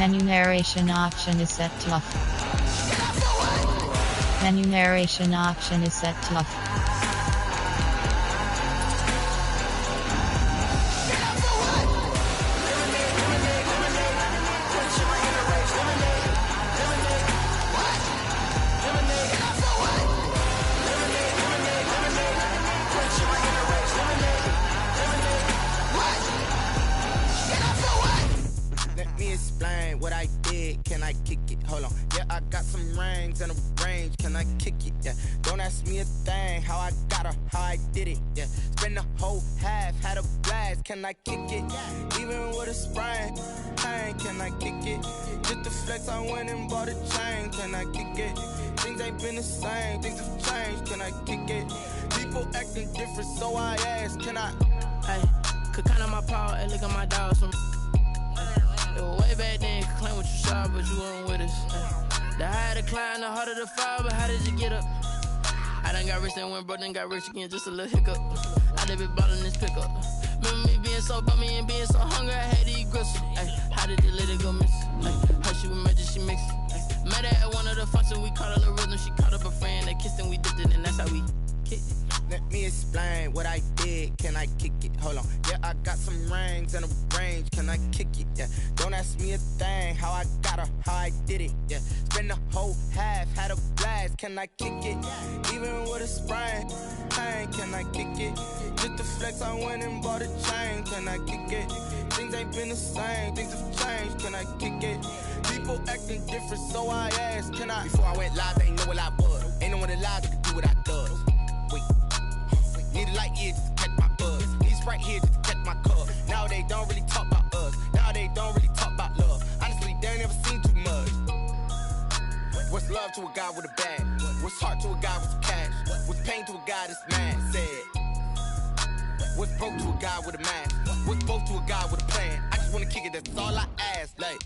Menu narration option is set to off. Menu narration option is set to off. Explain what I did, can I kick it? Hold on, yeah, I got some rings and a range, can I kick it? Yeah, don't ask me a thing, how I got her, how I did it. Yeah, spend the whole half, had a blast, can I kick it? Even with a sprain, pain, can I kick it? Just the flex, I went and bought a chain, can I kick it? Things ain't been the same, things have changed, can I kick it? People acting different, so I ask, can I? Hey, could count on my power, and look at my dogs from. It was way back then, could claim what you saw, but you weren't with us. The higher the climb, the harder the fall, but how did you get up? I done got rich, then went broke, then got rich again, just a little hiccup. I done been ballin' this pickup. Remember me being so bummy and being so hungry, I had to eat gristle. Ay, how did the lady go miss? Her she was magic, she mixed. Met her at one of the functions, we caught a little rhythm, she caught up a friend, they kissed and we dipped it, and that's how we kicked it. Let me explain what I did, can I kick it? Hold on, yeah, I got some rings and a range, can I kick it? Yeah, don't ask me a thing, how I got her, how I did it. Yeah, spend the whole half, had a blast, can I kick it? Even with a sprain, pain, can I kick it? Just the flex, I went and bought a chain, can I kick it? Things ain't been the same, things have changed, can I kick it? People acting different, so I asked, can I? Before I went live, they ain't know what I was. Ain't no one alive that could do what I does. Need a light here just to catch my buzz. Need Sprite here just to catch my cup. Now they don't really talk about us. Now they don't really talk about love. Honestly, they ain't never seen too much. What's love to a guy with a bag? What's heart to a guy with some cash? What's pain to a guy that's mad? Said. What's broke to a guy with a mask? What's both to a guy with a plan? I just wanna kick it, that's all I ask. Like,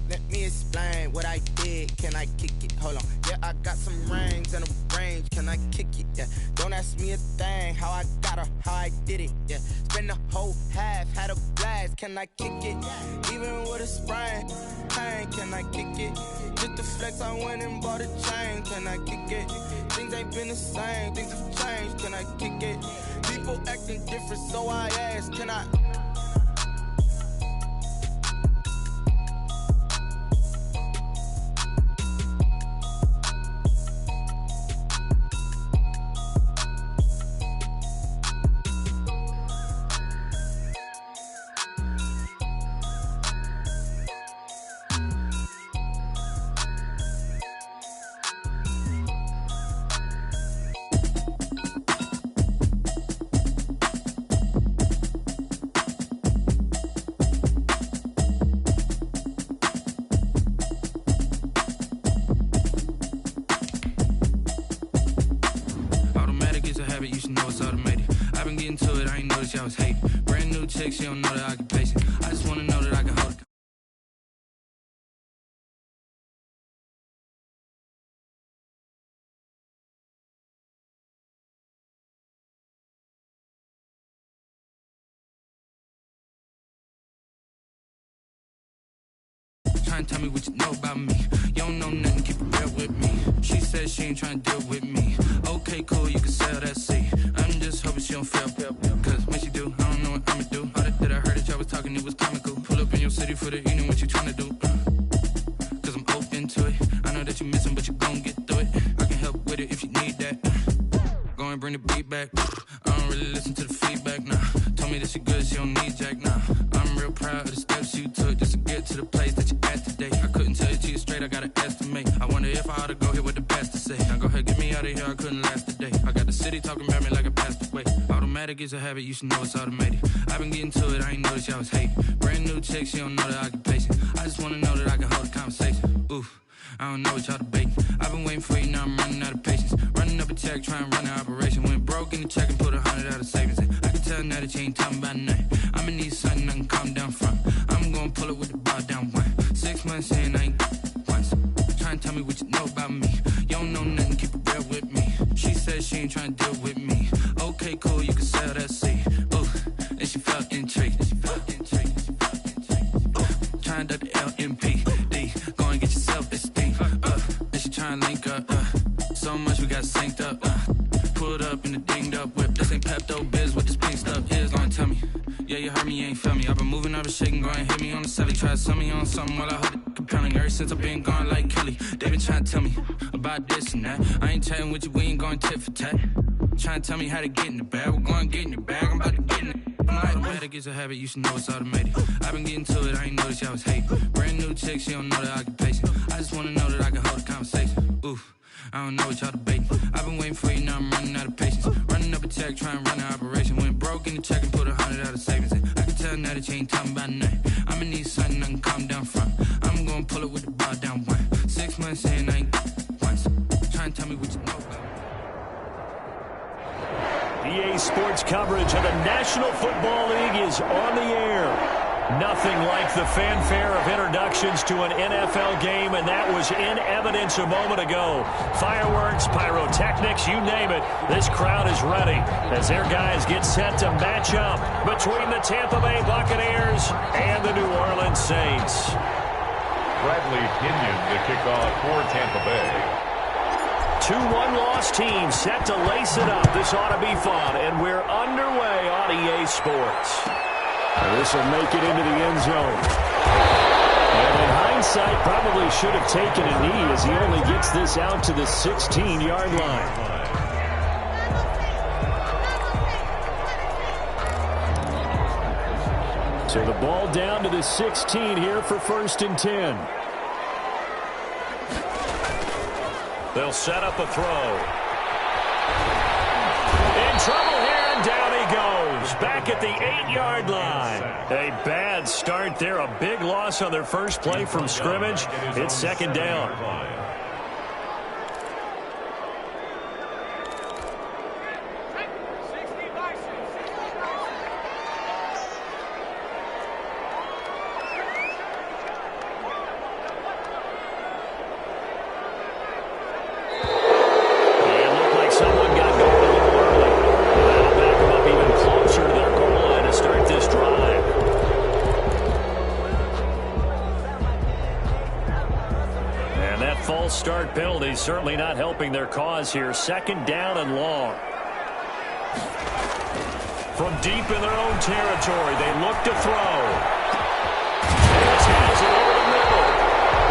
let me explain what I did, can I kick it? Hold on, yeah, I got some rings and a range, can I kick it? Yeah, don't ask me a thing, how I got her, how I did it. Yeah, spend the whole half, had a blast, can I kick it? Even with a sprain, pain, can I kick it? Just the flex, I went and bought a chain, can I kick it? Things ain't been the same, things have changed, can I kick it? People acting different, so I ask, can I? Y'all was hating. Brand new chick, she don't know the occupation. I just wanna know that I can hold it. Trying to tell me what you know about me. You don't know nothing, keep it real with me. She said she ain't trying to deal with me. Okay, cool, you can sell that seat. I'm just hoping she don't fail. Cause when she do, I don't know what I'ma do. All that I heard that y'all was talking, it was comical. Pull up in your city for the evening, what you trying to do? Cause I'm open to it. I know that you missing, but you gon' get through it. I can help with it if you need that. Go and bring the beat back. I don't really listen to the feedback, nah. Told me that she good, she don't need jack, nah. I'm real proud of the steps you took just to get to the place that you're at today. I couldn't tell it to you straight, I gotta estimate. I wonder if I ought to go here with the best to say. Now go ahead, get me out of here, I couldn't last a day. I got the city talking about me like I passed away. Automatic is a habit, you should know it's automated. I've been getting to it, I ain't noticed y'all was hating. Brand new chick, she don't know the occupation. I just wanna know that I can hold a conversation. Oof, I don't know what y'all debating. I've been waiting for you, now I'm running out of patience. Running up a check, trying to run an operation. Went broke in the check and put 100 out of savings in. I can tell now that you ain't talking about nothing. I'ma need something I can calm down from. I'm gonna pull it with the bar down one. 6 months in, I ain't once. Trying to tell me what you know about me. You don't know nothing, keep it real with me. She said she ain't trying to deal with me. Okay, cool, you can sell that seat. Ooh, and she felt intrigued. Trying to duck the L in she tryna link up. So much we got synced up. Pulled up in the dinged up whip. This ain't Pepto Biz, what this pink stuff is. Gonna tell me. Yeah, you heard me, you ain't felt me. I've been moving up the shaking, go and hit me on the celly. Try to sell me on something while I hold it compelling. Ever since I've been gone like Kelly, they been trying to tell me about this and that. I ain't chatting with you, we ain't going tit for tat. Trying to tell me how to get in the bag. We're going to get in your bag, I'm about to get in it. I'm like, automatic is a habit, you should know it's automated. I've been getting to it, I ain't noticed y'all was hating. Brand new chick, she don't know that I can pace it. I just wanna know that I can hold a conversation. Oof, I don't know what y'all debating. I've been waiting for you, now I'm running out of patience. Running up a check, trying to run an operation. Went broke in the check and put 100 out of savings in. I can tell now that you ain't talking about nothing. I'ma need something I can calm down from. I'm gonna pull it with the ball down one. 6 months in, I ain't once. Trying to tell me what you know about. EA Sports coverage of the National Football League is on the air. Nothing like the fanfare of introductions to an NFL game, and that was in evidence a moment ago. Fireworks, pyrotechnics, you name it. This crowd is ready as their guys get set to match up between the Tampa Bay Buccaneers and the New Orleans Saints. Bradley Pinion to kick off for Tampa Bay. 2-1 loss team set to lace it up. This ought to be fun, and we're underway on EA Sports. This will make it into the end zone. And in hindsight, probably should have taken a knee as he only gets this out to the 16-yard line. So the ball down to the 16 here for 1st and 10. They'll set up a throw. In trouble here, and down he goes. Back at the 8-yard line. A bad start there. A big loss on their first play from scrimmage. It's 2nd down. Start penalty certainly not helping their cause here. 2nd down and long. From deep in their own territory, they look to throw. This has it over the middle.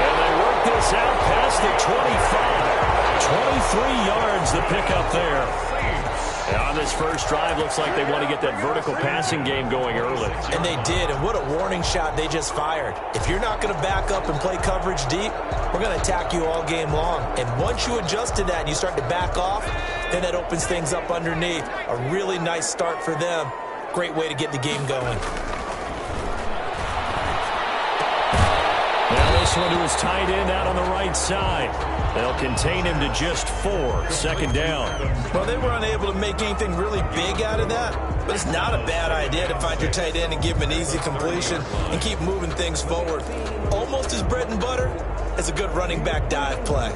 And they work this out past the 25. 23 yards the pickup there. And on this first drive, looks like they want to get that vertical passing game going early. And they did, and what a warning shot they just fired. If you're not going to back up and play coverage deep, we're going to attack you all game long. And once you adjust to that and you start to back off, then that opens things up underneath. A really nice start for them. Great way to get the game going. Now this one to his tight end out on the right side. They'll contain him to just 4. 2nd down. Well, they were unable to make anything really big out of that, but it's not a bad idea to find your tight end and give him an easy completion and keep moving things forward. Almost as bread and butter as a good running back dive play.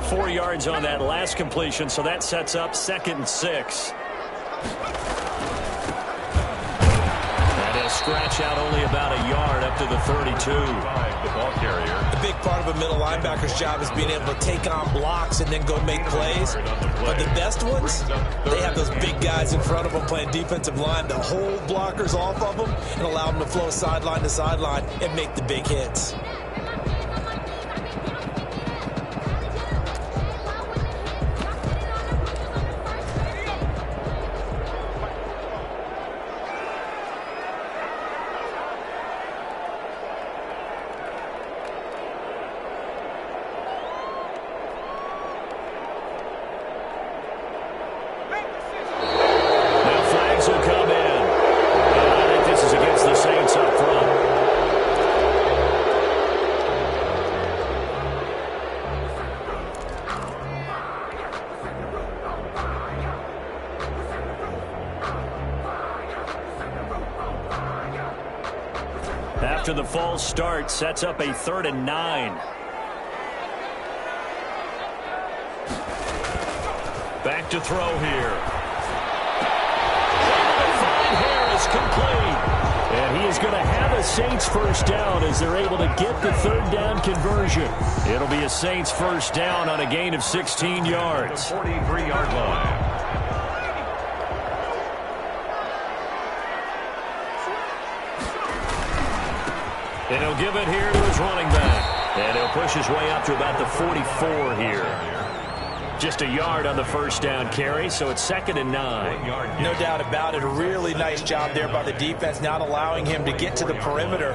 Four yards on that last completion, so that sets up 2nd and 6. Scratch out only about a yard up to the 32. The ball carrier. The big part of a middle linebacker's job is being able to take on blocks and then go make plays. But the best ones, they have those big guys in front of them playing defensive line that hold blockers off of them and allow them to flow sideline to sideline and make the big hits. After the false start, sets up a 3rd and 9. Back to throw here. is complete. And he is going to have a Saints first down as they're able to get the third down conversion. It'll be a Saints first down on a gain of 16 yards. 43-yard line. And he'll give it here to his running back. And he'll push his way up to about the 44 here. Just a yard on the first down carry, so it's 2nd and 9. No doubt about it. A really nice job there by the defense, not allowing him to get to the perimeter.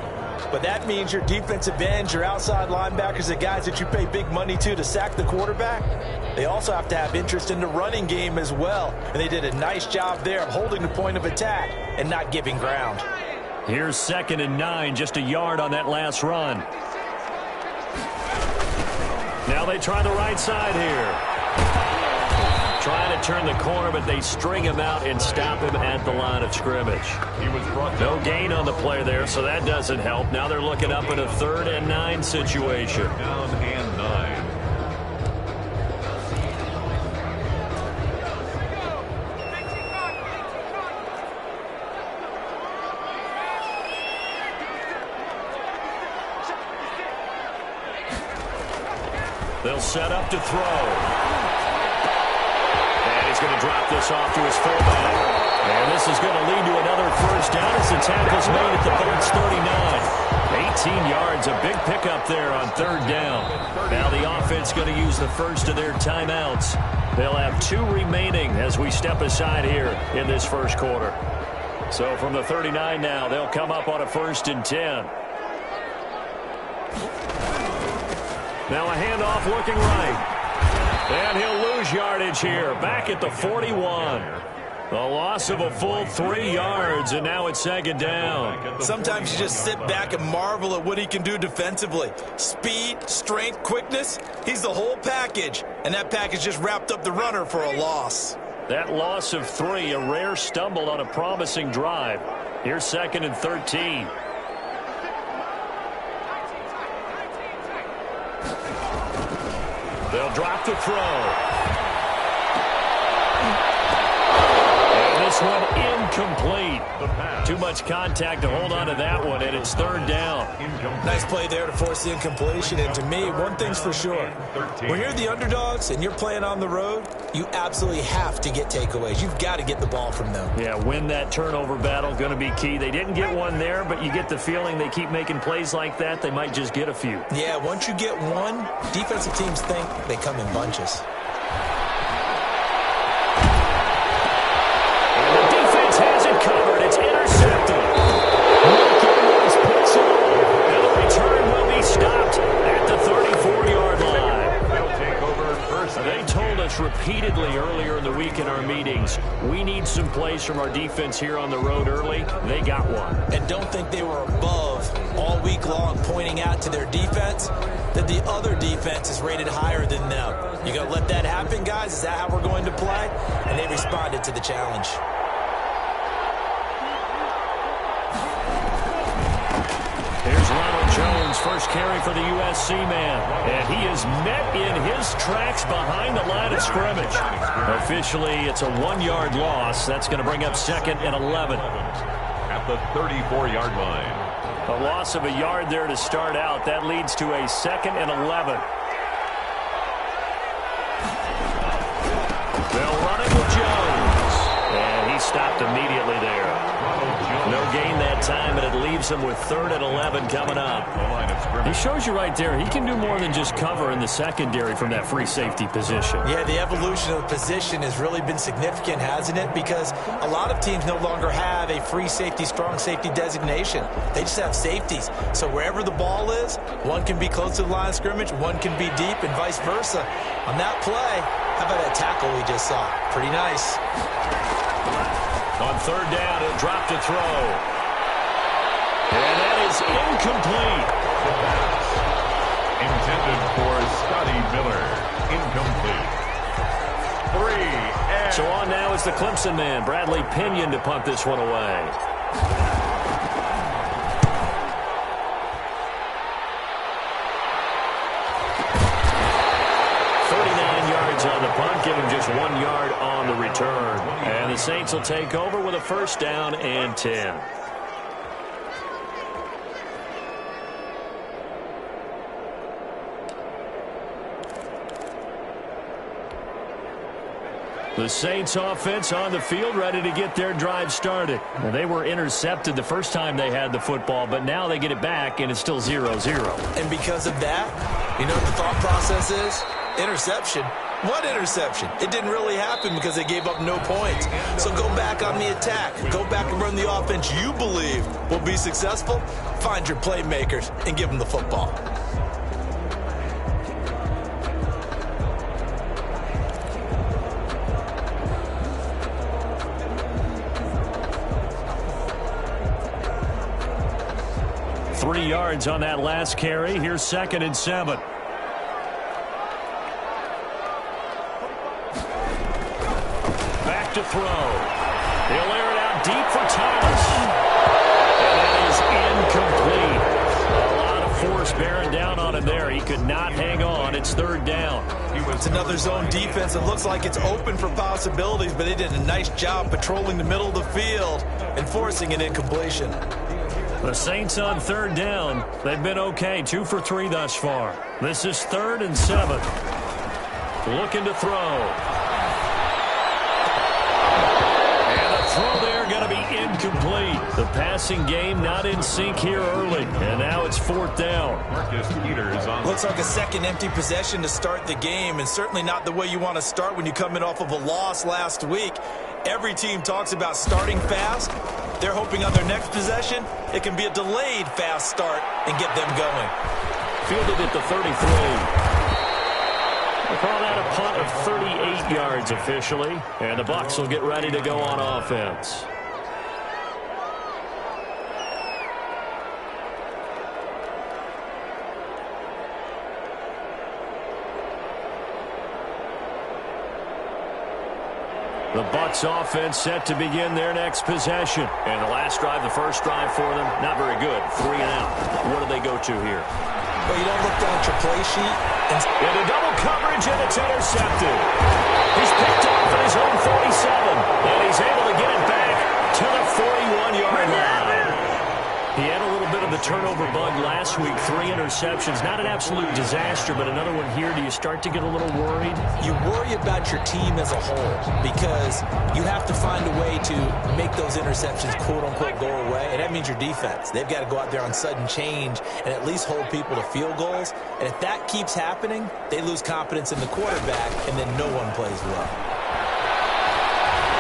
But that means your defensive ends, your outside linebackers, the guys that you pay big money to sack the quarterback, they also have to have interest in the running game as well. And they did a nice job there of holding the point of attack and not giving ground. Here's 2nd and 9, just a yard on that last run. Now they try the right side here. Trying to turn the corner, but they string him out and stop him at the line of scrimmage. No gain on the play there, so that doesn't help. Now they're looking up in a 3rd and 9 situation. Down and 9. They'll set up to throw. And he's going to drop this off to his fullback. And this is going to lead to another first down as the tackle's made at the Bucs 39. 18 yards, a big pickup there on 3rd down. Now the offense going to use the first of their timeouts. They'll have 2 remaining as we step aside here in this first quarter. So from the 39 now, they'll come up on a 1st and 10. Now a handoff looking right. And he'll lose yardage here, back at the 41. The loss of a full 3 yards, and now it's 2nd down. Sometimes you just sit back and marvel at what he can do defensively. Speed, strength, quickness, he's the whole package. And that package just wrapped up the runner for a loss. That loss of 3, a rare stumble on a promising drive. Here's 2nd and 13. They'll drop the throw. And this one incomplete. Too much contact to hold on to that one, and it's 3rd down. Nice play there to force the incompletion. And to me, one thing's for sure. When you're the underdogs and you're playing on the road, you absolutely have to get takeaways. You've got to get the ball from them. Yeah, win that turnover battle, going to be key. They didn't get one there, but you get the feeling they keep making plays like that, they might just get a few. Yeah, once you get one, defensive teams think they come in bunches. And the defense has it covered. It's intercepted. And the return will be stopped at the 34-yard line. They'll take over first. They told us repeatedly earlier in the week in our meetings, we need some plays from our defense here on the road early. They got one. And don't think they were above all week long pointing out to their defense that the other defense is rated higher than them. You going to let that happen, guys? Is that how we're going to play? And they responded to the challenge. Here's Ronald Jones, first carry for the USC man. And he is met in his tracks behind the line of scrimmage. Officially, it's a 1-yard loss. That's going to bring up 2nd and 11. At the 34-yard line. A loss of a yard there to start out. That leads to a 2nd and 11. They'll run it with Jones. And he stopped immediately there. No gain that time, and it leaves him with 3rd and 11 coming up. He shows you right there, he can do more than just cover in the secondary from that free safety position. Yeah, the evolution of the position has really been significant, hasn't it? Because a lot of teams no longer have a free safety, strong safety designation. They just have safeties. So wherever the ball is, one can be close to the line of scrimmage, one can be deep, and vice versa. On that play, how about that tackle we just saw? Pretty nice. On 3rd down, he'll drop to throw. And that is incomplete. The pass intended for Scotty Miller. Incomplete. 3 and... So on now is the Clemson man, Bradley Pinion, to punt this one away. 39 yards on the punt, give him just 1 yard on the return. And the the Saints will take over with a first down and 10. The Saints offense on the field, ready to get their drive started. Well, they were intercepted the first time they had the football, but now they get it back, and it's still 0-0. And because of that, you know what the thought process is? Interception. What interception? It didn't really happen because they gave up no points. So go back on the attack. Go back and run the offense you believe will be successful. Find your playmakers and give them the football. Three yards on that last carry. Here's 2nd and 7. Back to throw. He'll air it out deep for Thomas. And that is incomplete. A lot of force bearing down on him there. He could not hang on. It's 3rd down. It's another zone defense. It looks like it's open for possibilities, but they did a nice job patrolling the middle of the field and forcing an incompletion. The Saints on 3rd down. They've been okay. 2 for 3 thus far. This is 3rd and 7. Looking to throw. And the throw there going to be incomplete. The passing game not in sync here early. And now it's 4th down. Looks like a second empty possession to start the game, and certainly not the way you want to start when you're coming off of a loss last week. Every team talks about starting fast. They're hoping on their next possession, it can be a delayed fast start and get them going. Fielded at the 33. We'll call that a punt of 38 yards officially. And the Bucs will get ready to go on offense. The Bucs offense set to begin their next possession. And the last drive, the first drive for them, not very good. 3 and out. What do they go to here? Well, you don't look down at your play sheet. Into double coverage, and it's intercepted. He's picked off at his own 47. And he's able to get it back to the 41-yard line. He had a little bit of the turnover bug last week. 3 interceptions. Not an absolute disaster, but another one here. Do you start to get a little worried? You worry about your team as a whole because you have to find a way to make those interceptions, quote-unquote, go away, and that means your defense. They've got to go out there on sudden change and at least hold people to field goals. And if that keeps happening, they lose confidence in the quarterback, and then no one plays well.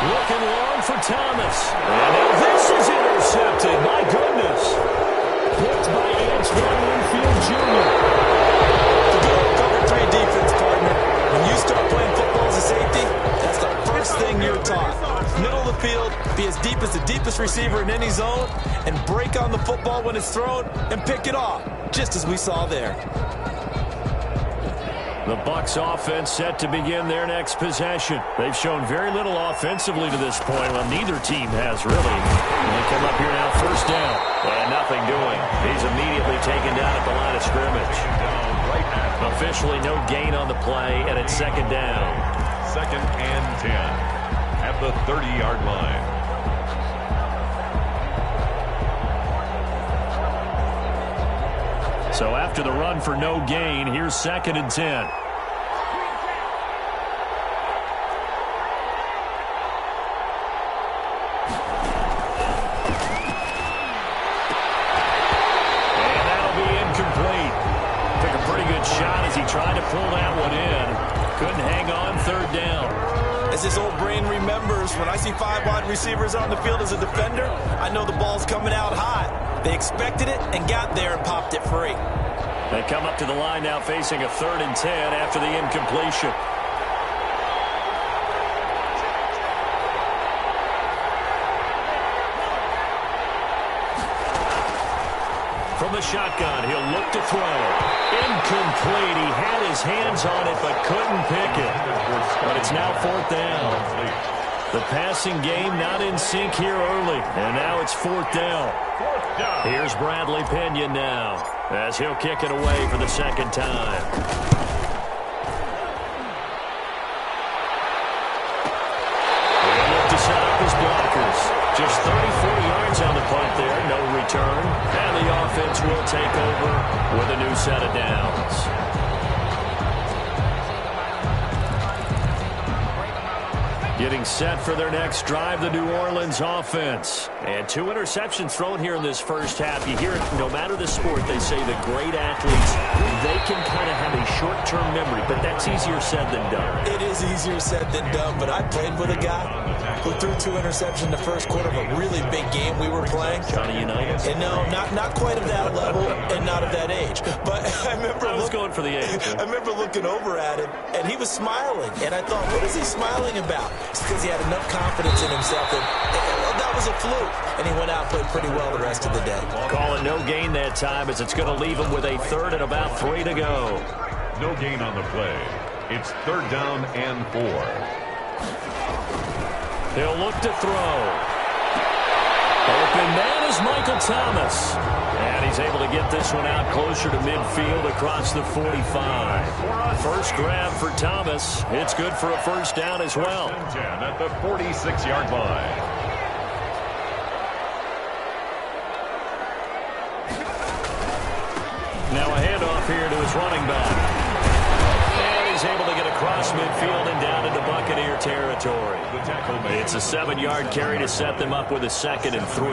Looking long for Thomas. And now this is intercepted. My goodness. Picked by Antoine Winfield Jr. The good cover 3 defense, partner. When you start playing football as a safety, that's the first thing you're taught. Middle of the field, be as deep as the deepest receiver in any zone, and break on the football when it's thrown and pick it off, just as we saw there. The Bucs offense set to begin their next possession. They've shown very little offensively to this point. Well, neither team has really. They come up here now, first down. And nothing doing. He's immediately taken down at the line of scrimmage. Officially no gain on the play, and it's 2nd down. 2nd and 10 at the 30-yard line. So after the run for no gain, here's 2nd and 10. And that'll be incomplete. Took a pretty good shot as he tried to pull that one in. Couldn't hang on, 3rd down. As his old brain remembers, when I see 5 wide receivers on the field as a defender, I know the ball's coming out hot. They expected it and got there and popped it free. They come up to the line now facing a 3rd and 10 after the incompletion. From the shotgun, he'll look to throw. Incomplete. He had his hands on it but couldn't pick it. But it's now 4th down. The passing game not in sync here early. And now it's 4th down. Here's Bradley Pinion now as he'll kick it away for the 2nd time. He'll look to set up return, and the offense will take over with a new set of downs. Getting set for their next drive, the New Orleans offense. And 2 interceptions thrown here in this first half. You hear it, no matter the sport, they say the great athletes, they can kind of have a short-term memory, but that's easier said than done. It is easier said than done, but I played with a guy who threw 2 interceptions in the first quarter of a really big game we were playing. Johnny Unitas? And no, not quite of that level and not of that age. But I was going for the age. I remember looking over at him, and he was smiling. And I thought, what is he smiling about? It's because he had enough confidence in himself that was a fluke. And he went out and played pretty well the rest of the day. Calling no gain that time as it's going to leave him with a 3rd and about 3 to go. No gain on the play. It's 3rd down and 4. He'll look to throw. Open man is Michael Thomas. And he's able to get this one out closer to midfield across the 45. First grab for Thomas. It's good for a 1st down as well. 10 at the 46-yard line. Now a handoff here to his running back. And he's able to get across midfield and down into Buccaneer territory. It's a 7-yard carry to set them up with a 2nd and 3.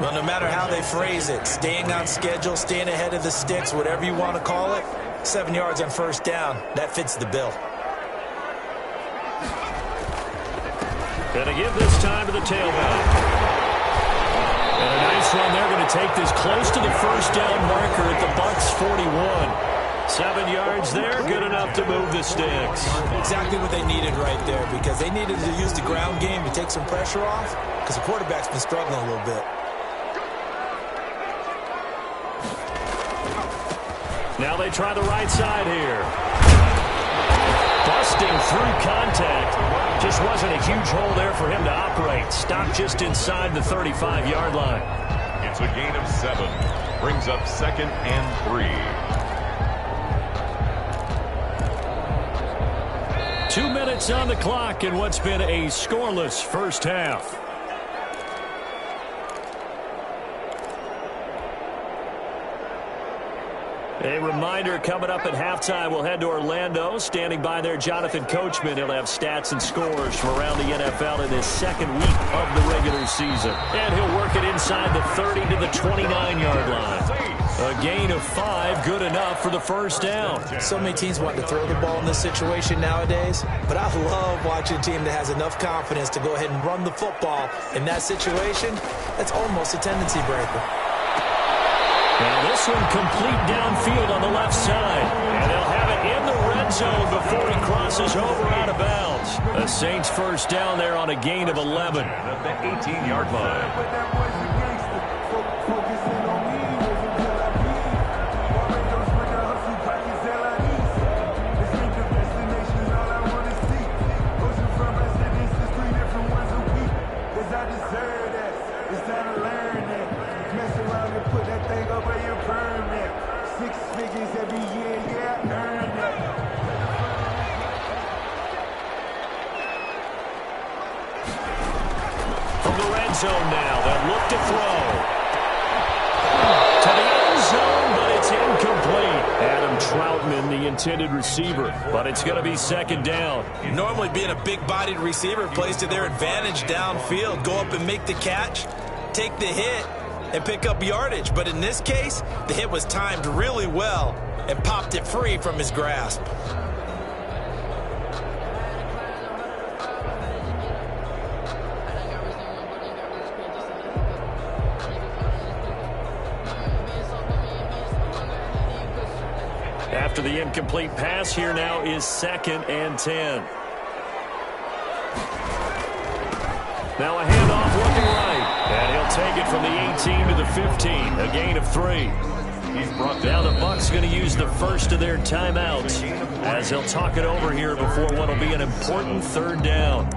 Well, no matter how they phrase it, staying on schedule, staying ahead of the sticks, whatever you want to call it, 7 yards on 1st down, that fits the bill. Gonna give this time to the tailback. And a nice run. They're going to take this close to the 1st down marker at the Bucs 41. 7 yards there, good enough to move the sticks. Exactly what they needed right there, because they needed to use the ground game to take some pressure off, because the quarterback's been struggling a little bit. Now they try the right side here. Busting through contact. Just wasn't a huge hole there for him to operate. Stopped just inside the 35-yard line. It's a gain of 7. Brings up 2nd and 3. 2 minutes on the clock in what's been a scoreless first half. A reminder coming up at halftime, we'll head to Orlando. Standing by there, Jonathan Coachman. He'll have stats and scores from around the NFL in his 2nd week of the regular season. And he'll work it inside the 30 to the 29-yard line. A gain of 5, good enough for the 1st down. So many teams want to throw the ball in this situation nowadays, but I love watching a team that has enough confidence to go ahead and run the football. In that situation, that's almost a tendency breaker. Now this one complete downfield on the left side. And they'll have it in the red zone before he crosses over out of bounds. The Saints 1st down there on a gain of 11. At the 18-yard line. Zone now. They'll look to throw. To the end zone, but it's incomplete. Adam Troutman, the intended receiver, but it's going to be 2nd down. Normally being a big-bodied receiver plays to their advantage downfield. Go up and make the catch, take the hit, and pick up yardage. But in this case, the hit was timed really well and popped it free from his grasp. After the incomplete pass, here now is 2nd and 10. Now a handoff looking right. And he'll take it from the 18 to the 15. A gain of 3. Now the Bucs going to use the first of their timeouts as they'll talk it over here before what will be an important 3rd down.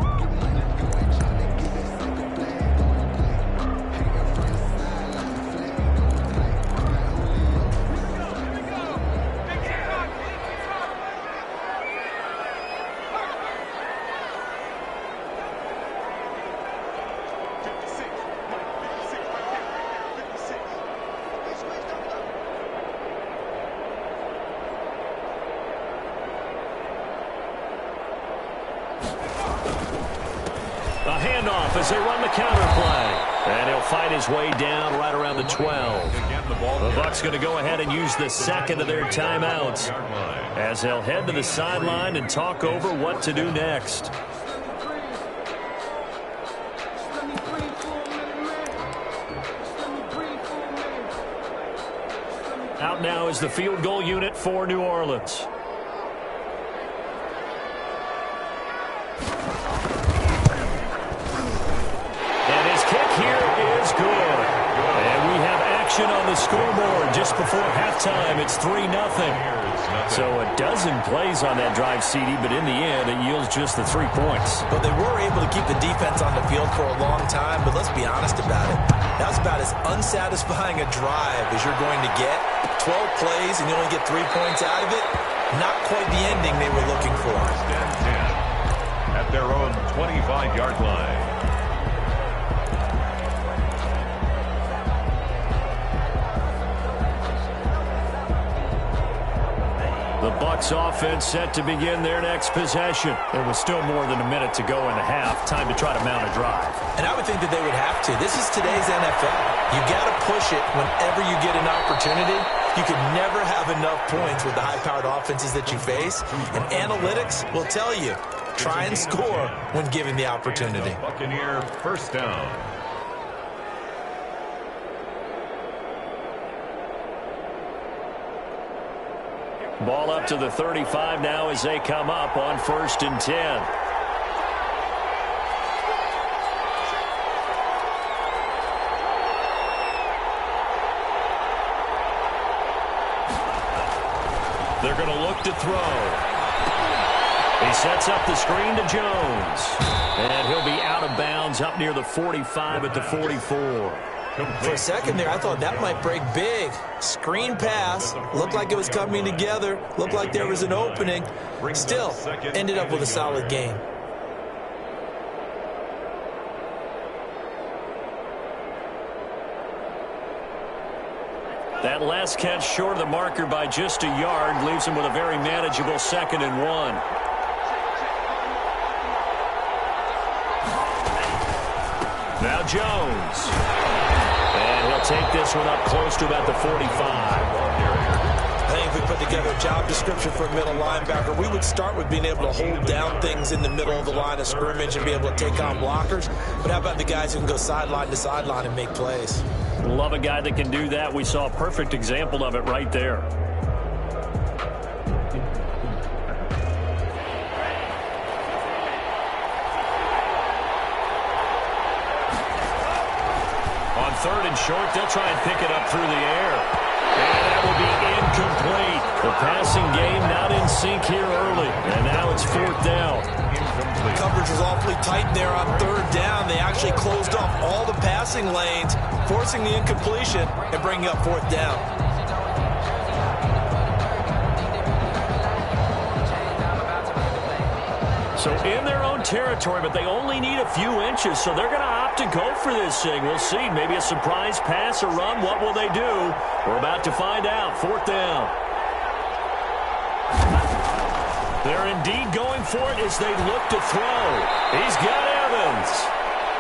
handoff as they run the counter play. And he'll fight his way down right around the 12. The Bucs going to go ahead and use the second of their timeouts as they'll head to the sideline and talk over what to do next. Out now is the field goal unit for New Orleans. And his kick here is good. And we have action on the scoreboard just before halftime. It's 3-0. So a dozen plays on that drive, CD, but in the end, it yields just the 3 points. But they were able to keep the defense on the field for a long time, but let's be honest about it. That was about as unsatisfying a drive as you're going to get. 12 plays and you only get 3 points out of it. Not quite the ending they were looking for. Stand 10 at their own 25-yard line. The Bucs offense set to begin their next possession. There was still more than a minute to go in the half. Time to try to mount a drive. And I would think that they would have to. This is today's NFL. You got to push it whenever you get an opportunity. You can never have enough points with the high-powered offenses that you face. And analytics will tell you, try and score when given the opportunity. Buccaneer first down. Ball up to the 35 now as they come up on 1st and 10. They're going to look to throw. He sets up the screen to Jones. And he'll be out of bounds up near the 45 at the 44. For a second there, I thought that might break big. Screen pass. Looked like it was coming together. Looked like there was an opening. Still, ended up with a solid gain. That last catch short of the marker by just a yard leaves him with a very manageable 2nd and 1. Now Jones. And he'll take this one up close to about the 45. I think if we put together a job description for a middle linebacker, we would start with being able to hold down things in the middle of the line of scrimmage and be able to take on blockers. But how about the guys who can go sideline to sideline and make plays? Love a guy that can do that. We saw a perfect example of it right there. On 3rd and short, they'll try and pick it up through the air. And that will be incomplete. The passing game not in sync here early. And now it's 4th down. The coverage was awfully tight there on 3rd down. They actually closed off all the passing lanes, forcing the incompletion and bringing up 4th down. So in their own territory, but they only need a few inches, so they're going to opt to go for this thing. We'll see. Maybe a surprise pass or run. What will they do? We're about to find out. 4th down. They're indeed going for it as they look to throw. He's got Evans.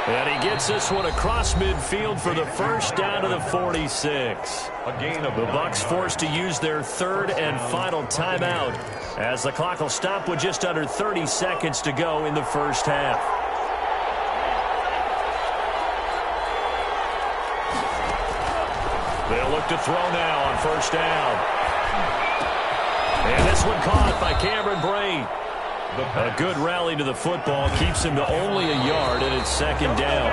And he gets this one across midfield for the 1st down to the 46. A gain of the Bucs forced to use their 3rd and final timeout as the clock will stop with just under 30 seconds to go in the 1st half. They'll look to throw now on 1st down. And this one caught by Cameron Brate. A good rally to the football keeps him to only a yard, and it's 2nd down.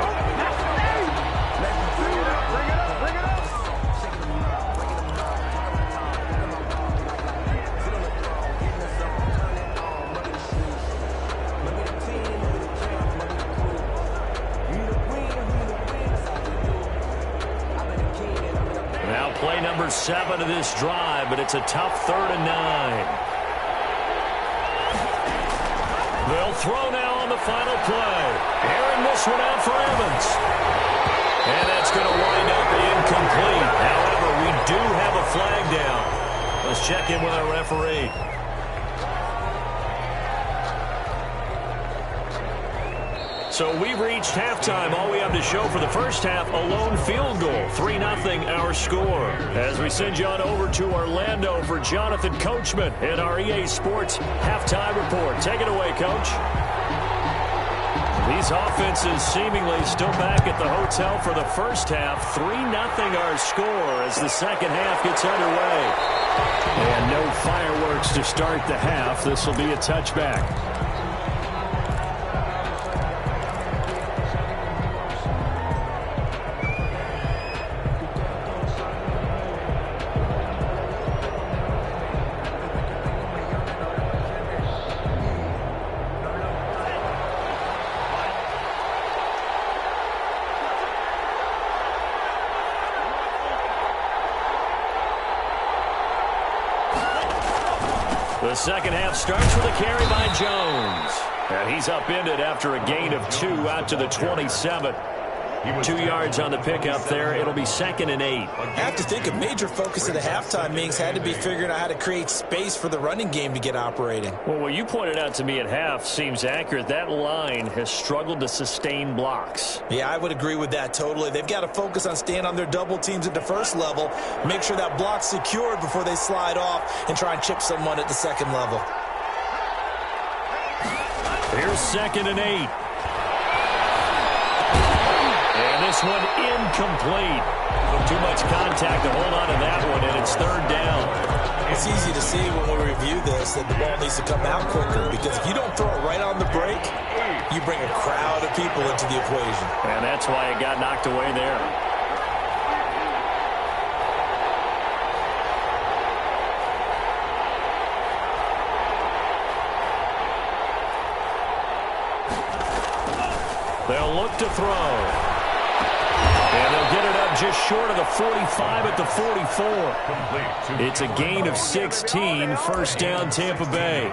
Now play number 7 of this drive, but it's a tough 3rd and 9. They'll throw now on the final play. Airing this one out for Evans. And that's going to wind up incomplete. However, we do have a flag down. Let's check in with our referee. So we've reached halftime. All we have to show for the first half, a lone field goal. 3-0 our score. As we send you on over to Orlando for Jonathan Coachman in our EA Sports Halftime Report. Take it away, Coach. These offenses seemingly still back at the hotel for the first half. 3-0 our score as the second half gets underway. And no fireworks to start the half. This will be a touchback. The second half starts with a carry by Jones. And he's upended after a gain of 2 out to the 27. 2 yards on the pickup there. It'll be 2nd and 8. I have to think a major focus of the halftime meetings had to be figuring out how to create space for the running game to get operating. Well, what you pointed out to me at half seems accurate. That line has struggled to sustain blocks. Yeah, I would agree with that totally. They've got to focus on staying on their double teams at the first level, make sure that block's secured before they slide off and try and chip someone at the second level. Here's 2nd and 8. And this one incomplete. Too much contact to hold on to that one, and it's 3rd down. It's easy to see when we review this that the ball needs to come out quicker, because if you don't throw it right on the break, you bring a crowd of people into the equation. And that's why it got knocked away there. They'll look to throw. And they'll get it up just short of the 45 at the 44. It's a gain of 16, 1st down Tampa Bay.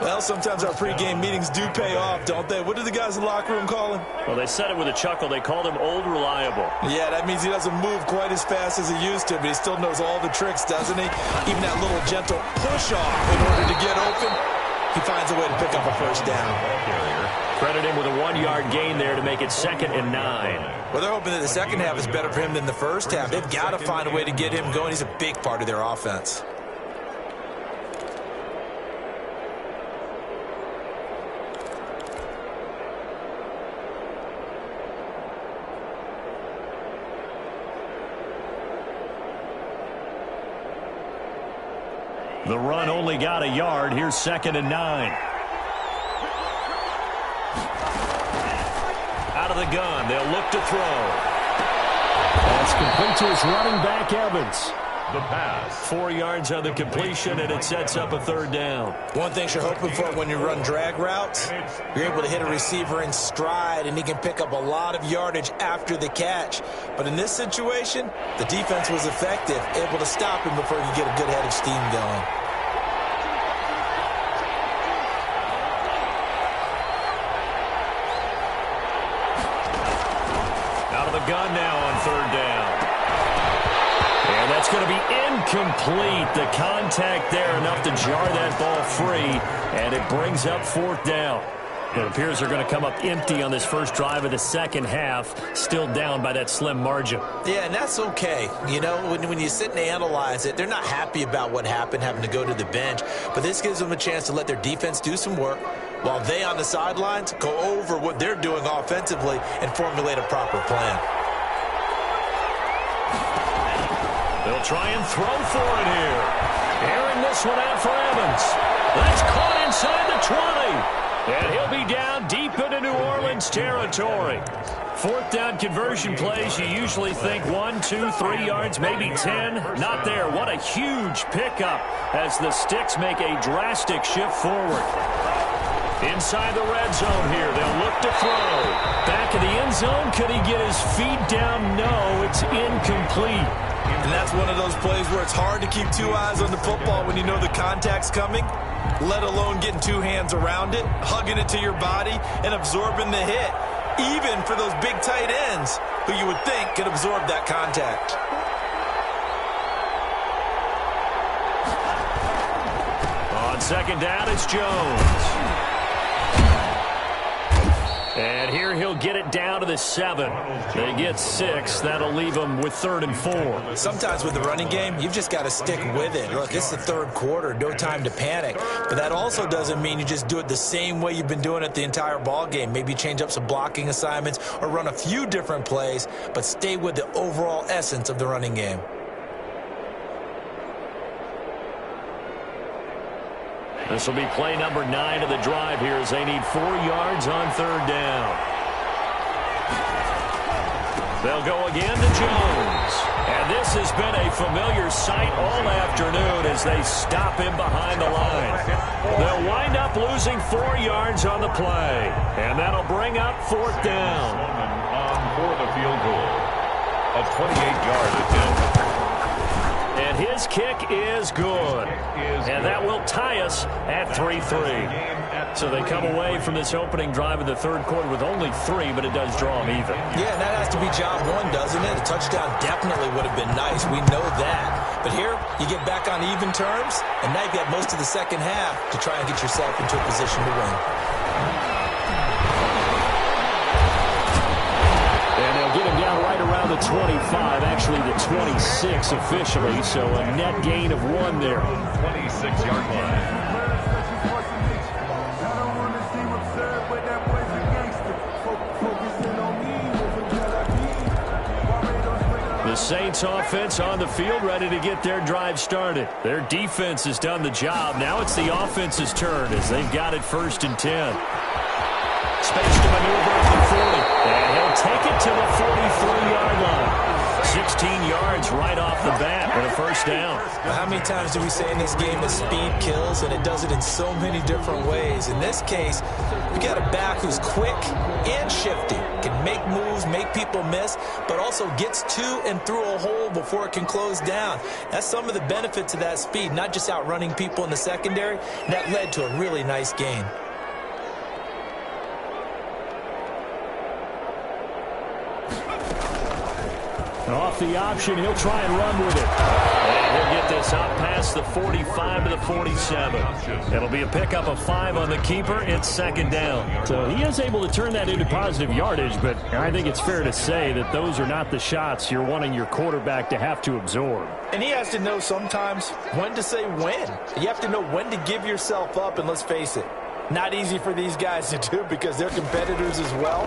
Well, sometimes our pregame meetings do pay off, don't they? What do the guys in the locker room call him? Well, they said it with a chuckle. They called him Old Reliable. Yeah, that means he doesn't move quite as fast as he used to, but he still knows all the tricks, doesn't he? Even that little gentle push-off in order to get open, he finds a way to pick up a 1st down. Credit him with a 1-yard gain there to make it 2nd and 9. Well, they're hoping that the second half is better for him than the first half. They've got to find a way to get him going. He's a big part of their offense. The run only got a yard. Here's 2nd and 9. Out of the gun. They'll look to throw. That's complete to his running back, Evans. The pass. 4 yards on the completion, and it sets up a 3rd down. One thing you're hoping for when you run drag routes, you're able to hit a receiver in stride, and he can pick up a lot of yardage after the catch. But in this situation, the defense was effective, able to stop him before he could get a good head of steam going. Out of the gun now on 3rd down. And that's going to be incomplete. The contact there enough to jar that ball free, and it brings up 4th down. It appears they're going to come up empty on this first drive of the second half, still down by that slim margin. Yeah, and that's okay. You know, when you sit and analyze it, they're not happy about what happened, having to go to the bench. But this gives them a chance to let their defense do some work, while they on the sidelines go over what they're doing offensively and formulate a proper plan. They'll try and throw for it here. Airing this one out for Evans. That's caught inside the 20. And he'll be down deep into New Orleans territory. 4th down conversion plays, you usually think 1, 2, 3 yards, maybe 10. Not there. What a huge pickup as the Sticks make a drastic shift forward. Inside the red zone here. They'll look to throw. Back in the end zone. Could he get his feet down? No, it's incomplete. And that's one of those plays where it's hard to keep 2 eyes on the football when you know the contact's coming, let alone getting 2 hands around it, hugging it to your body, and absorbing the hit, even for those big tight ends who you would think could absorb that contact. On 2nd down, it's Jones. And here he'll get it down to the 7. They get 6. That'll leave them with 3rd and 4. Sometimes with the running game, you've just got to stick with it. Look, it's the 3rd quarter. No time to panic. But that also doesn't mean you just do it the same way you've been doing it the entire ball game. Maybe change up some blocking assignments or run a few different plays, but stay with the overall essence of the running game. This will be play number 9 of the drive here as they need 4 yards on 3rd down. They'll go again to Jones. And this has been a familiar sight all afternoon as they stop him behind the line. They'll wind up losing 4 yards on the play. And that'll bring up 4th down. On for the field goal. A 28-yard attempt. And his kick is good. And that will tie us at 3-3. So they come away from this opening drive in the 3rd quarter with only 3, but it does draw them even. Yeah, that has to be job 1, doesn't it? A touchdown definitely would have been nice. We know that. But here, you get back on even terms, and now you've got most of the second half to try and get yourself into a position to win. Get him down right around the 25, actually the 26 officially, so a net gain of 1 there. 26-yard line. The Saints offense on the field, ready to get their drive started. Their defense has done the job. Now it's the offense's turn as they've got it 1st and 10. Space to maneuver at the 40. And he'll take it to the 43-yard line. 16 yards right off the bat for the 1st down. How many times do we say in this game that speed kills, and it does it in so many different ways? In this case, we got a back who's quick and shifty, can make moves, make people miss, but also gets to and through a hole before it can close down. That's some of the benefits of that speed, not just outrunning people in the secondary. That led to a really nice gain. Off the option, he'll try and run with it. And he'll get this out past the 45 to the 47. It'll be a pickup of 5 on the keeper. It's 2nd down. So he is able to turn that into positive yardage, but I think it's fair to say that those are not the shots you're wanting your quarterback to have to absorb. And he has to know sometimes when to say when. You have to know when to give yourself up, and let's face it, not easy for these guys to do because they're competitors as well.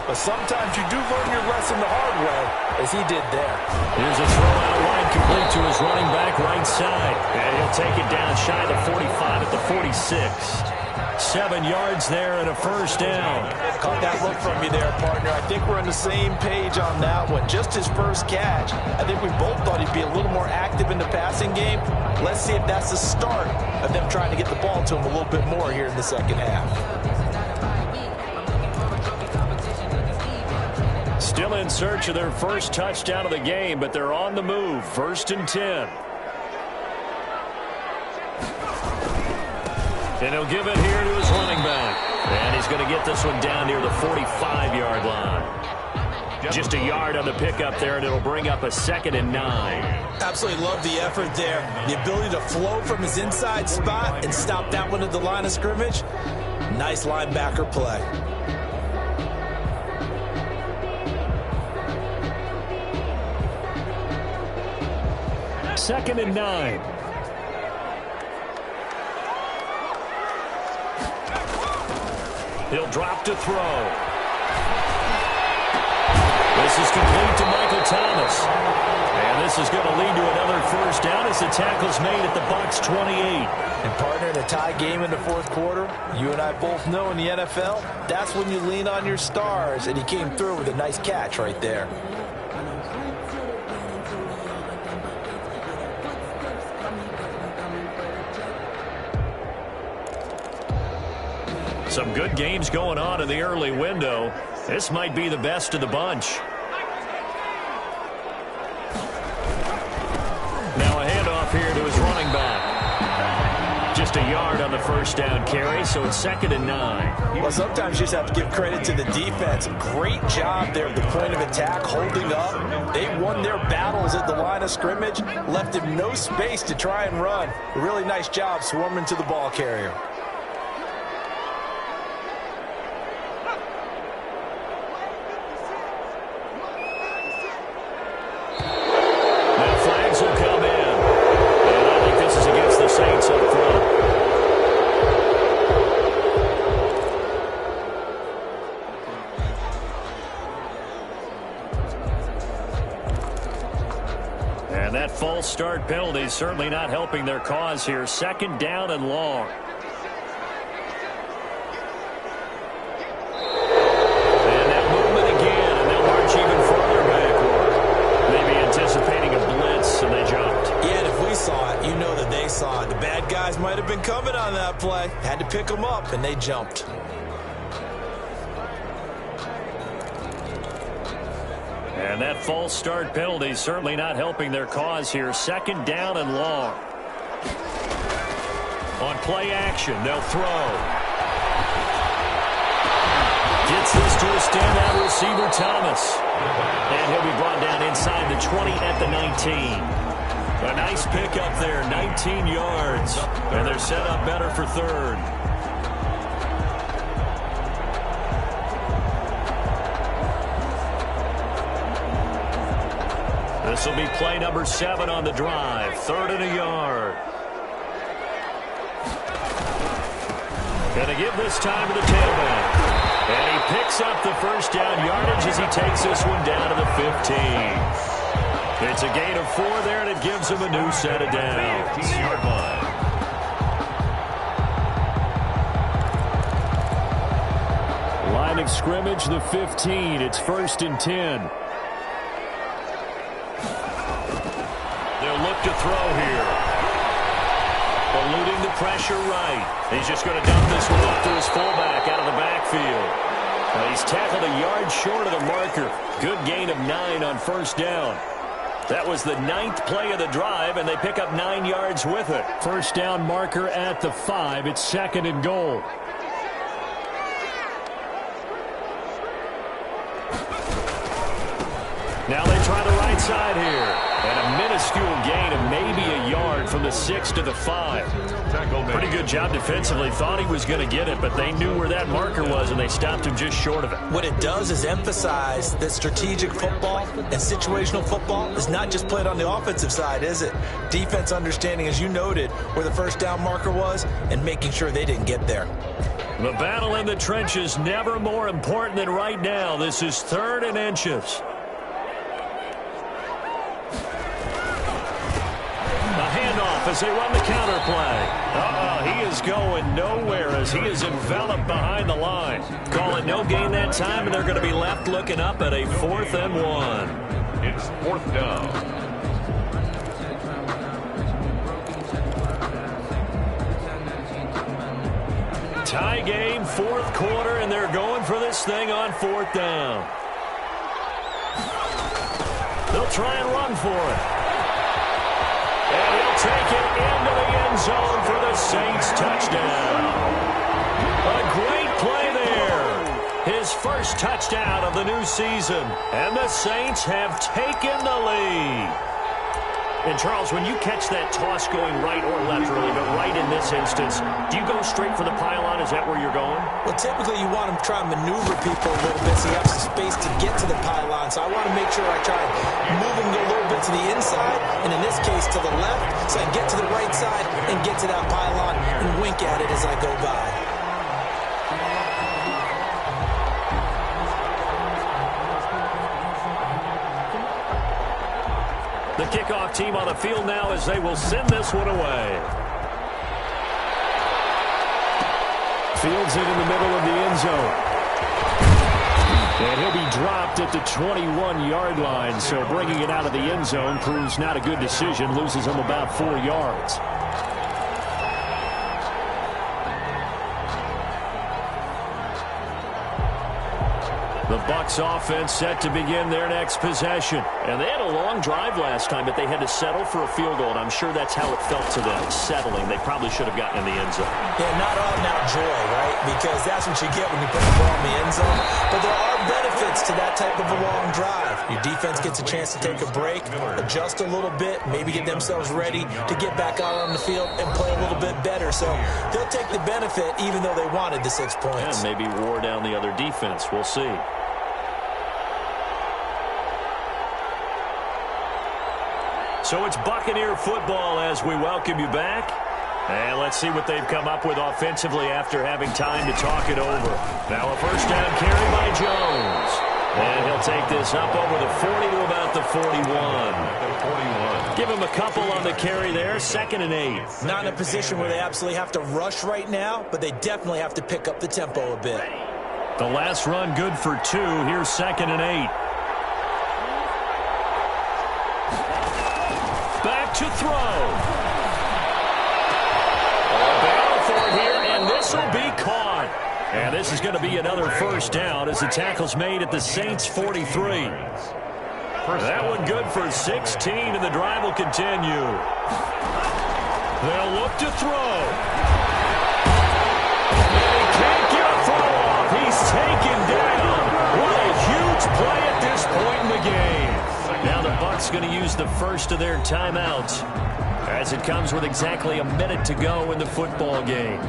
But sometimes you do learn your lesson the hard way, as he did there. Here's a throw out wide, complete to his running back right side. And he'll take it down shy of the 45 at the 46. 7 yards there and a 1st down. Caught that look from you there, partner. I think we're on the same page on that one. Just his first catch. I think we both thought he'd be a little more active in the passing game. Let's see if that's the start of them trying to get the ball to him a little bit more here in the second half. Still in search of their first touchdown of the game, but they're on the move. 1st and 10. And he'll give it here to his running back. And he's going to get this one down near the 45-yard line. Just a yard on the pickup there, and it'll bring up a 2nd and 9. Absolutely love the effort there. The ability to flow from his inside spot and stop that one at the line of scrimmage. Nice linebacker play. Second and 9. He'll drop to throw. This is complete to Michael Thomas. And this is going to lead to another 1st down as the tackle's made at the Bucs 28. And partner, in a tie game in the 4th quarter, you and I both know in the NFL, that's when you lean on your stars. And he came through with a nice catch right there. Some good games going on in the early window. This might be the best of the bunch. Now a handoff here to his running back. Just a yard on the 1st down carry, so it's 2nd and 9. Well, sometimes you just have to give credit to the defense. Great job there at the point of attack, holding up. They won their battles at the line of scrimmage, left him no space to try and run. A really nice job swarming to the ball carrier. false start penalty certainly not helping their cause here. Second down and long. And that movement again, and they'll march even further backward. Maybe anticipating a blitz, and they jumped. Yeah, and if we saw it, you know that they saw it. The bad guys might have been coming on that play. Had to pick them up, and they jumped. And that false start penalty certainly not helping their cause here. Second down and long. On play action, they'll throw. Gets this to extend that receiver, Thomas. And he'll be brought down inside the 20 at the 19. A nice pickup there, 19 yards. And they're set up better for third. This will be play number 7 on the drive. 3rd and a yard. Gonna give this time to the tailback. And he picks up the first down yardage as he takes this one down to the 15. It's a gain of 4 there, and it gives him a new set of downs. Yard line. Line of scrimmage, the 15. It's 1st and 10. Look to throw here. Eluding the pressure right. He's just going to dump this one off to his fullback out of the backfield. He's tackled a yard short of the marker. Good gain of 9 on first down. That was the 9th play of the drive, and they pick up 9 yards with it. First down marker at the 5. It's 2nd and goal. Now they try the right side here. And a minuscule gain of maybe a yard from the 6 to the 5. Pretty good job defensively. Thought he was going to get it, but they knew where that marker was, and they stopped him just short of it. What it does is emphasize that strategic football and situational football is not just played on the offensive side, is it? Defense understanding, as you noted, where the first down marker was and making sure they didn't get there. The battle in the trenches never more important than right now. This is 3rd and inches. As they run the counter play. He is going nowhere as he is enveloped behind the line. Call it no gain that time, and they're going to be left looking up at a 4th and 1. It's 4th down. Tie game, 4th quarter, and they're going for this thing on 4th down. They'll try and run for it. And he'll take it into the end zone for the Saints touchdown. A great play there. His first touchdown of the new season. And the Saints have taken the lead. And, Charles, when you catch that toss going right or left, really, but right in this instance, do you go straight for the pylon? Is that where you're going? Well, typically you want to try and maneuver people a little bit so you have some space to get to the pylon. So I want to make sure I try and move them a little bit to the inside, and in this case to the left, so I can get to the right side and get to that pylon and wink at it as I go by. The kickoff team on the field now as they will send this one away. Fields it in the middle of the end zone. And he'll be dropped at the 21-yard line, so bringing it out of the end zone proves not a good decision, loses him about 4 yards. The Bucs offense set to begin their next possession. And they had a long drive last time, but they had to settle for a field goal, and I'm sure that's how it felt to them, settling. They probably should have gotten in the end zone. Yeah, not all now joy, right? Because that's what you get when you put the ball in the end zone. But there are benefits to that type of a long drive. Your defense gets a chance to take a break, adjust a little bit, maybe get themselves ready to get back out on the field and play a little bit better. So they'll take the benefit even though they wanted the 6 points. And maybe wore down the other defense. We'll see. So it's Buccaneer football as we welcome you back. And let's see what they've come up with offensively after having time to talk it over. Now a first down carry by Jones. And he'll take this up over the 40 to about the 41. Give him a couple on the carry there. 2nd and 8. Not in a position where they absolutely have to rush right now, but they definitely have to pick up the tempo a bit. The last run good for 2. Here's 2nd and 8. Back to throw. Battle for it here, and this will be caught. And this is going to be another first down as the tackle's made at the Saints' 43. That one good for 16, and the drive will continue. They'll look to throw. And he can't get a throw off. He's taken down. What a huge play at this point in the game. Now the Bucs going to use the first of their timeouts as it comes with exactly a minute to go in the football game.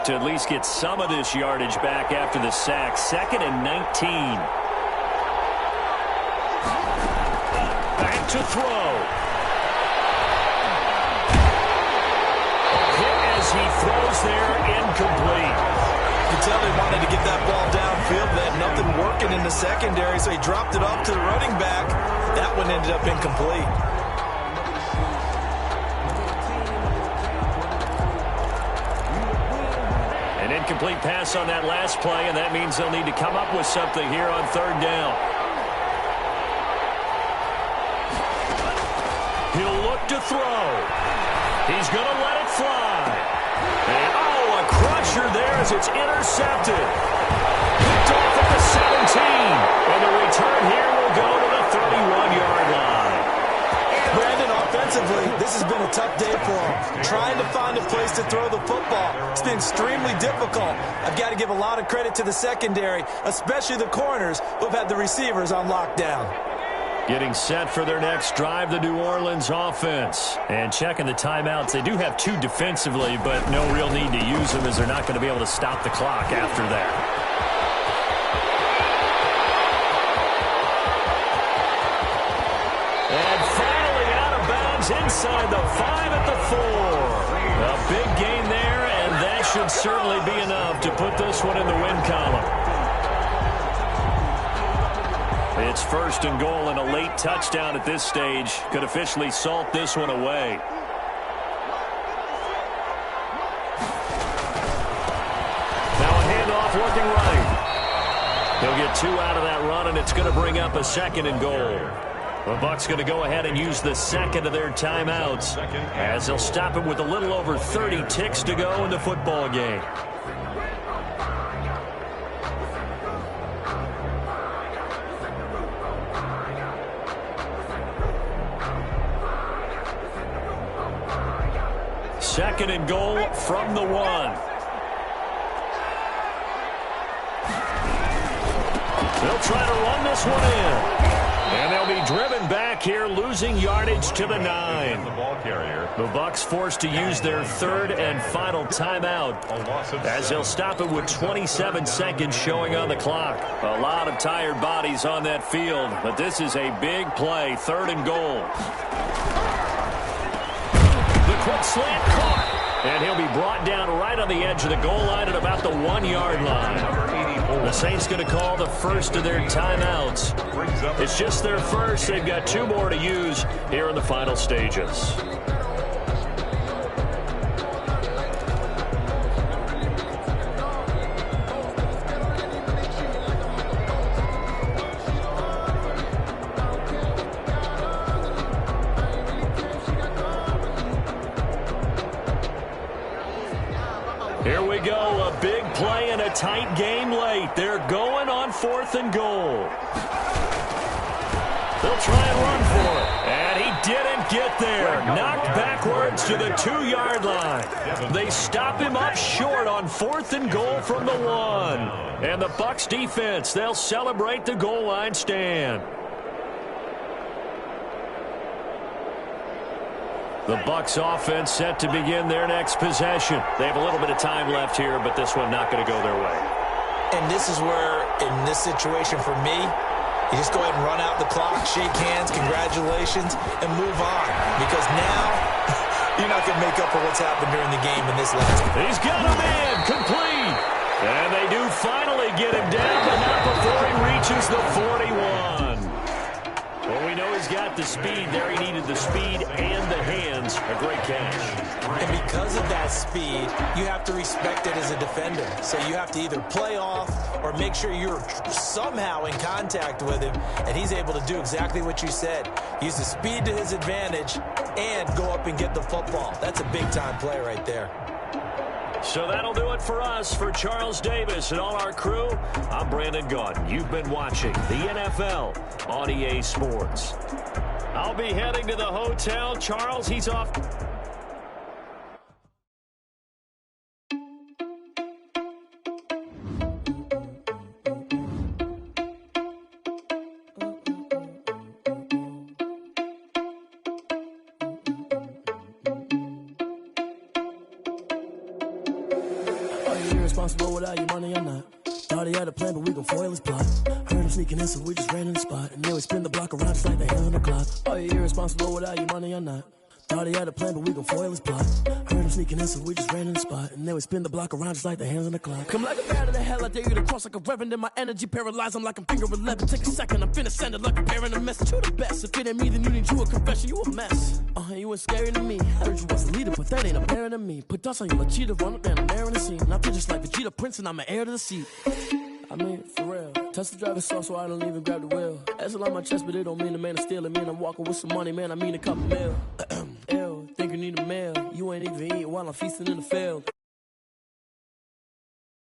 To at least get some of this yardage back after the sack. 2nd and 19. Back to throw. Hit as he throws there, incomplete. You can tell they wanted to get that ball downfield. They had nothing working in the secondary, so he dropped it off to the running back. That one ended up incomplete. Incomplete pass on that last play, and that means they'll need to come up with something here on 3rd down. He'll look to throw. He's going to let it fly. And, a crusher there as it's intercepted. Picked off at the 17. And the return here will go to the 31-yard line. Brandon, offensively, this has been a tough day for him. Trying to find a place to throw the football. It's been extremely difficult. I've got to give a lot of credit to the secondary, especially the corners who have had the receivers on lockdown. Getting set for their next drive, the New Orleans offense. And checking the timeouts. They do have 2 defensively, but no real need to use them as they're not going to be able to stop the clock after that. Inside the 5 at the 4. A big gain there, and that should certainly be enough to put this one in the win column. It's 1st and goal, and a late touchdown at this stage could officially salt this one away. Now a handoff looking right. They'll get 2 out of that run, and it's going to bring up a 2nd and goal. The Bucs going to go ahead and use the 2nd of their timeouts as they'll stop it with a little over 30 ticks to go in the football game. Second and goal from the 1. They'll try to run this one in. And they'll be driven back here, losing yardage to the 9. The Bucs forced to use their 3rd and final timeout as they'll stop it with 27 seconds showing on the clock. A lot of tired bodies on that field, but this is a big play, 3rd and goal. The quick slant caught, and he'll be brought down right on the edge of the goal line at about the 1-yard line. The Saints going to call the first of their timeouts. It's just their first. They've got 2 more to use here in the final stages. Here we go, a big play in a tight game late. They're going on 4th and goal. They'll try and run for it. And he didn't get there. Knocked backwards to the 2-yard line. They stop him up short on 4th and goal from the 1. And the Bucs defense, they'll celebrate the goal line stand. The Bucs offense set to begin their next possession. They have a little bit of time left here, but this one not going to go their way. And this is where, in this situation for me, you just go ahead and run out the clock, shake hands, congratulations, and move on. Because now, you're not going to make up for what's happened during the game in this last game. He's got him in, complete. And they do finally get him down, but not before he reaches the 41. Well, we know he's got the speed there. He needed the speed and the hands. A great catch. And because of that speed, you have to respect it as a defender. So you have to either play off or make sure you're somehow in contact with him. And he's able to do exactly what you said. Use the speed to his advantage and go up and get the football. That's a big-time play right there. So that'll do it for us. For Charles Davis and all our crew, I'm Brandon Gaudin. You've been watching the NFL on EA Sports. I'll be heading to the hotel. Charles, he's off. Responsible without your money or not. Thought he had a plan, but we gon' foil his plot. Heard him sneaking in, so we just ran in the spot. And then we spin the block around just like the hand on the clock. Are you irresponsible without your money or not? Thought he had a plan, but we gon' foil his plot. Heard him sneaking in, so we just ran in the spot. And then we spin the block around just like the hands on the clock. Come like a bat of the hell, I dare you to cross like a reverend. In my energy paralyzed, I'm like I'm finger 11. Take a second, I'm finna send it like a bearing a message. You the best, if it ain't me, then you need you a confession. You a mess, you ain't scary to me. Heard you was a leader, but that ain't apparent to me. Put dust on you, cheetah, run up there and air in the scene. I feel just like Vegeta Prince and I'm an heir to the seat. I mean, for real. Touch the driver's sauce so I don't even grab the wheel. That's on my chest, but it don't mean the man is stealing. Man, I'm walking with some money, man, I mean a couple mil. Ew, think you need a meal. You ain't even eating while I'm feasting in the field.